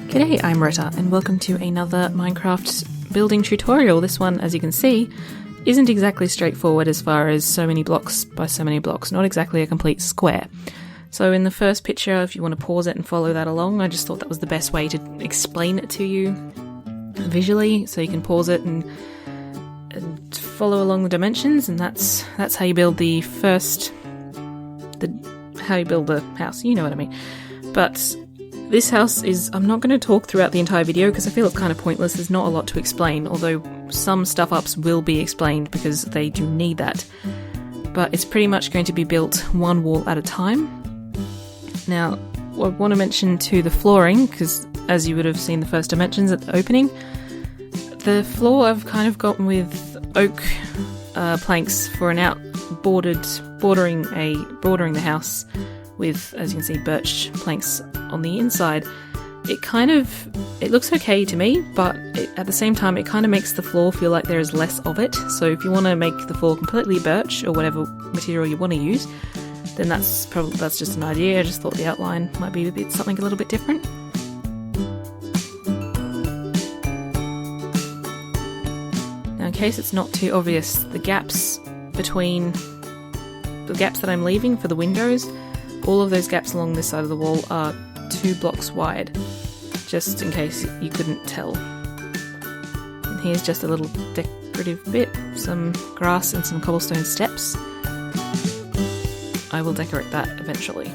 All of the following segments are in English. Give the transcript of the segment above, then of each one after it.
G'day, I'm Retta, and welcome to another Minecraft building tutorial. This one, as you can see, isn't exactly straightforward as far as so many blocks by so many blocks, not exactly a complete square. So in the first picture, if you want to pause it and follow that along, I just thought that was the best way to explain it to you visually, so you can pause it and follow along the dimensions, and that's how you build the house, you know what I mean. But this house is, I'm not going to talk throughout the entire video because I feel it's kind of pointless. There's not a lot to explain, although some stuff-ups will be explained because they do need that. But it's pretty much going to be built one wall at a time. Now, I want to mention to the flooring, because as you would have seen the first dimensions at the opening, the floor I've kind of gotten with oak planks for an out bordering the house with, as you can see, birch planks on the inside. It looks okay to me, but at the same time it kind of makes the floor feel like there is less of it. So if you want to make the floor completely birch or whatever material you want to use, then that's just an idea. I just thought the outline might be something a little bit different. Now, in case it's not too obvious, the gaps that I'm leaving for the windows, all of those gaps along this side of the wall are 2 blocks wide, just in case you couldn't tell. And here's just a little decorative bit, some grass and some cobblestone steps. I will decorate that eventually.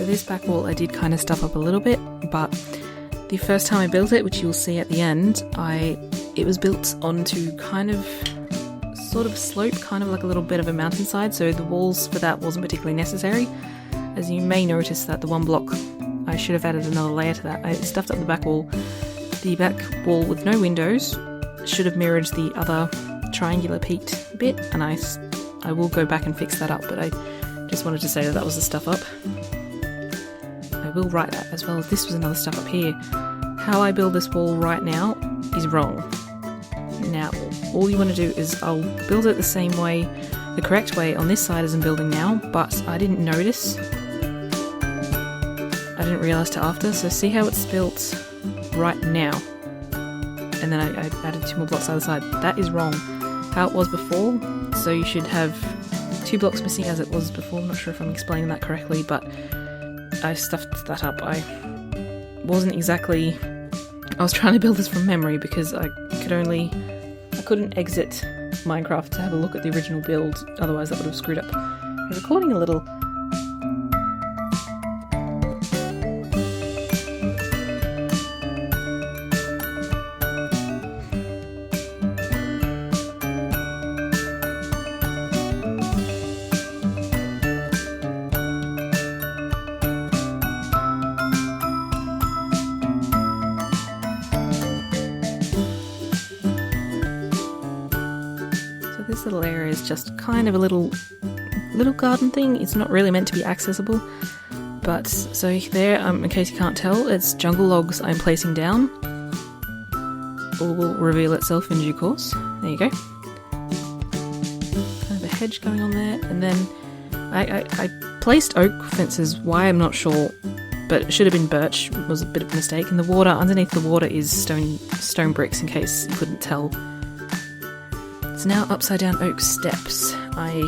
This back wall I did kind of stuff up a little bit, but the first time I built it, which you'll see at the end, it was built onto kind of sort of a slope, kind of like a little bit of a mountainside, so the walls for that wasn't particularly necessary. As you may notice that the one block, I should have added another layer to that. I stuffed up the back wall. The back wall with no windows should have mirrored the other triangular peaked bit, and I will go back and fix that up, but I just wanted to say that was the stuff up. I will write that as well. This was another stuff up here. How I build this wall right now is wrong. Now, all you want to do is I'll build it the same way, the correct way on this side as I'm building now, but I didn't notice. I didn't realise till after, so see how it's built right now. And then I added 2 more blocks either side. That is wrong. How it was before, so you should have 2 blocks missing as it was before. I'm not sure if I'm explaining that correctly, but I stuffed that up. I was trying to build this from memory because I couldn't exit Minecraft to have a look at the original build, otherwise that would have screwed up the recording a little. This little area is just kind of a little garden thing. It's not really meant to be accessible, but so there, in case you can't tell, it's jungle logs I'm placing down. All will reveal itself in due course. There you go. Kind of a hedge going on there, and then I placed oak fences. Why, I'm not sure, but it should have been birch. It was a bit of a mistake. And the water, underneath the water is stone bricks, in case you couldn't tell. So now upside down oak steps. I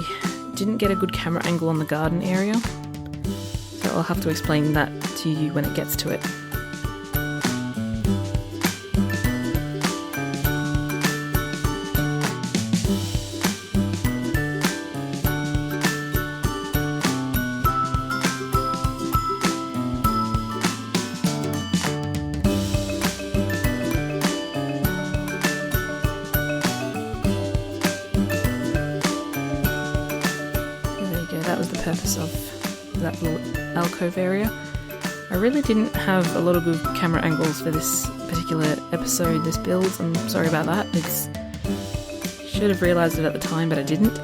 didn't get a good camera angle on the garden area, so I'll have to explain that to you when it gets to it. That was the purpose of that little alcove area. I really didn't have a lot of good camera angles for this particular episode, this build. I'm sorry about that. Should have realised it at the time, but I didn't.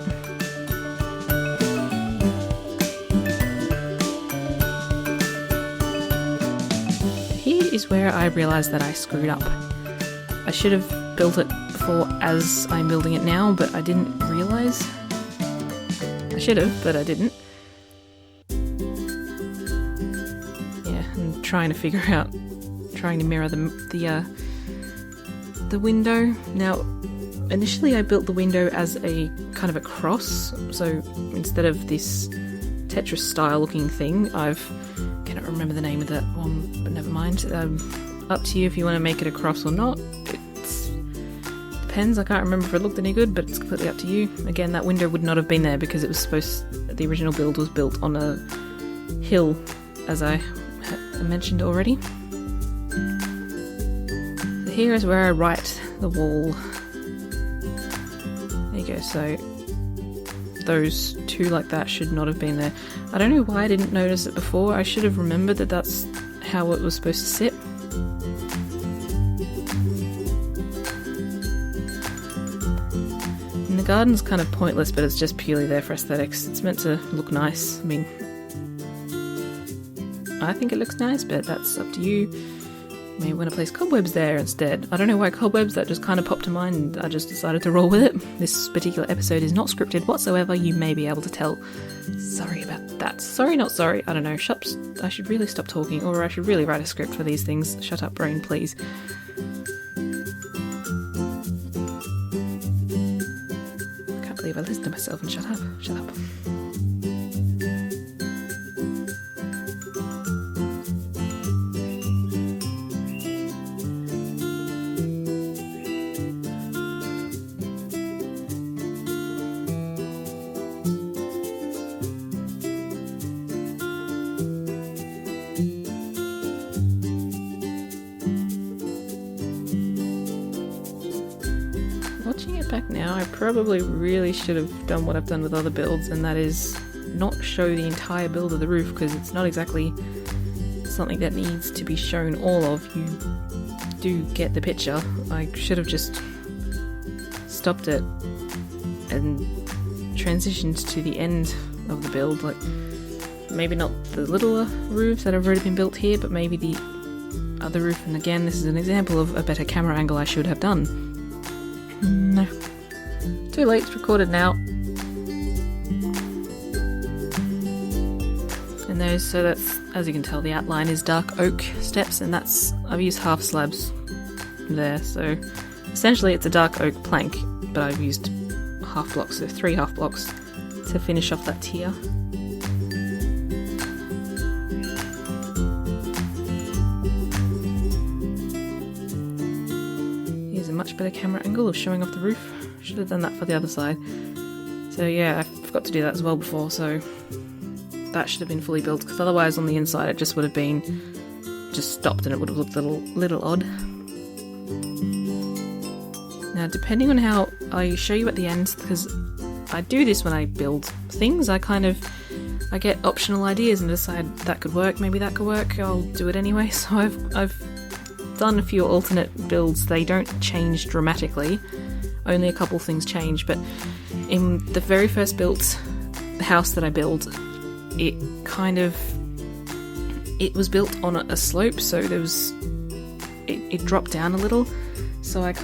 Here is where I realised that I screwed up. I should have built it before as I'm building it now, but I didn't realise. I should have, but I didn't. Yeah, I'm trying to figure out, trying to mirror the window. Now, initially I built the window as a kind of a cross, so instead of this Tetris style looking thing, cannot remember the name of that one, but never mind. Up to you if you want to make it a cross or not. Depends, I can't remember if it looked any good, but it's completely up to you. Again, that window would not have been there because the original build was built on a hill, as I mentioned already. So here is where I write the wall. There you go, so those two like that should not have been there. I don't know why I didn't notice it before. I should have remembered that that's how it was supposed to sit. And the garden's kind of pointless, but it's just purely there for aesthetics. It's meant to look nice. I mean, I think it looks nice, but that's up to you. You may want to place cobwebs there instead. I don't know why cobwebs, that just kind of popped to mind and I just decided to roll with it. This particular episode is not scripted whatsoever, you may be able to tell. Sorry about that. Sorry, not sorry. I don't know. I should really stop talking, or I should really write a script for these things. Shut up, brain, please. I can't believe I listened to myself and shut up. Shut up. Watching it back now, I probably really should have done what I've done with other builds, and that is not show the entire build of the roof, because it's not exactly something that needs to be shown all of. You do get the picture. I should have just stopped it and transitioned to the end of the build, like maybe not the little roofs that have already been built here, but maybe the other roof. And again, this is an example of a better camera angle I should have done. No. Too late, it's recorded now. And so that's, as you can tell, the outline is dark oak steps, and I've used half slabs there, so essentially it's a dark oak plank, but I've used half blocks, so 3 half blocks to finish off that tier. Much better camera angle of showing off the roof. Should have done that for the other side. So yeah, I forgot to do that as well before, so that should have been fully built, because otherwise on the inside it just would have been just stopped and it would have looked a little odd. Now, depending on how I show you at the end, because I do this when I build things, I get optional ideas and decide that could work, maybe that could work, I'll do it anyway. So I've done a few alternate builds. They don't change dramatically, only a couple things change, but in the very first build, the house that I built, it was built on a slope, so it dropped down a little, so I've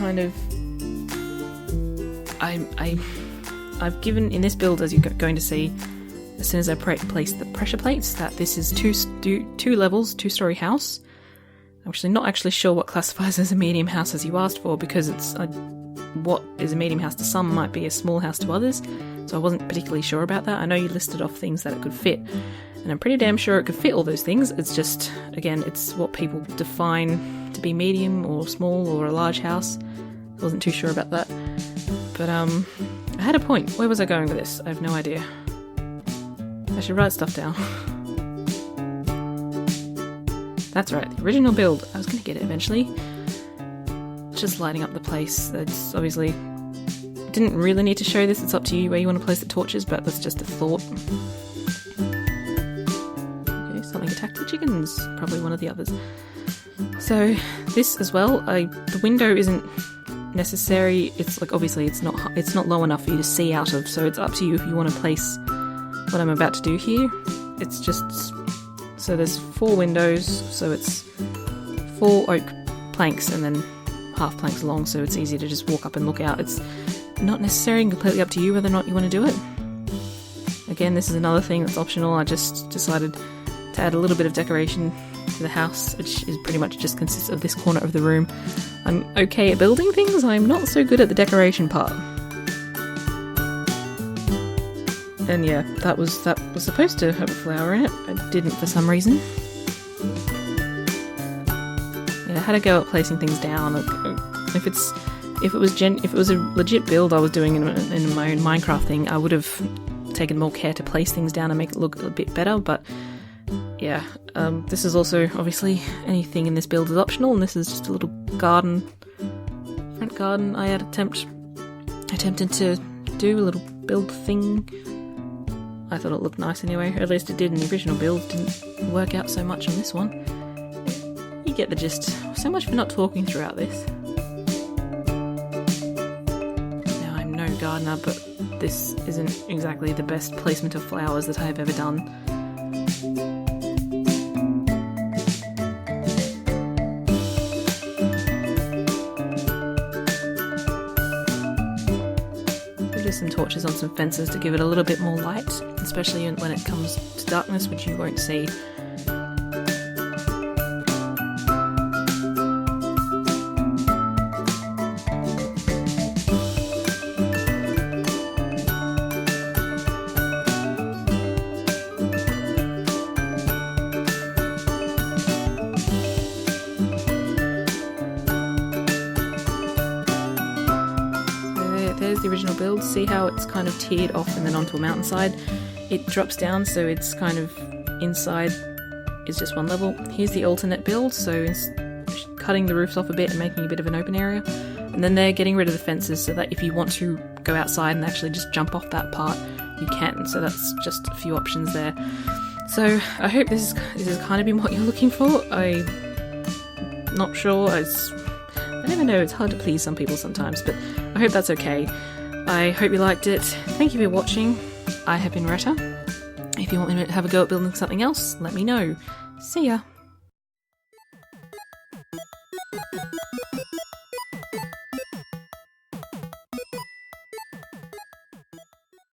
given, in this build, as you're going to see as soon as I place the pressure plates, that this is two levels, 2-story house. I'm actually not sure what classifies as a medium house, as you asked for, because it's what is a medium house to some might be a small house to others, so I wasn't particularly sure about that. I know you listed off things that it could fit, and I'm pretty damn sure it could fit all those things. It's just, again, it's what people define to be medium or small or a large house. I wasn't too sure about that, but I had a point. Where was I going with this? I have no idea. I should write stuff down. That's right, the original build. I was going to get it eventually. Just lighting up the place. It's obviously... didn't really need to show this. It's up to you where you want to place the torches, but that's just a thought. Okay, something to attack the chickens. Probably one of the others. So this as well, the window isn't necessary. It's like, obviously it's not low enough for you to see out of, so it's up to you if you want to place what I'm about to do here. It's just, so there's 4 windows, so it's 4 oak planks and then half planks long, so it's easy to just walk up and look out. It's not necessary and completely up to you whether or not you want to do it. Again, this is another thing that's optional. I just decided to add a little bit of decoration to the house, which is pretty much just consists of this corner of the room. I'm okay at building things, I'm not so good at the decoration part. And yeah, that was supposed to have a flower in it. It didn't for some reason. Yeah, I had to go at placing things down. If it was a legit build I was doing in my own Minecraft thing, I would have taken more care to place things down and make it look a bit better. But yeah, this is also, obviously, anything in this build is optional, and this is just a little garden, front garden I had attempted to do, a little build thing. I thought it looked nice anyway, or at least it did in the original build. Didn't work out so much on this one. You get the gist. So much for not talking throughout this. Now, I'm no gardener, but this isn't exactly the best placement of flowers that I have ever done. Some torches on some fences to give it a little bit more light, especially when it comes to darkness, which you won't see. There's the original build. See how it's kind of tiered off and then onto a mountainside? It drops down, so it's kind of inside is just one level. Here's the alternate build, so it's cutting the roofs off a bit and making a bit of an open area. And then they're getting rid of the fences so that if you want to go outside and actually just jump off that part, you can. So that's just a few options there. So I hope this is kind of been what you're looking for. I'm not sure. I never know, it's hard to please some people sometimes, but I hope that's okay. I hope you liked it. Thank you for watching. I have been Retta. If you want me to have a go at building something else, let me know. See ya!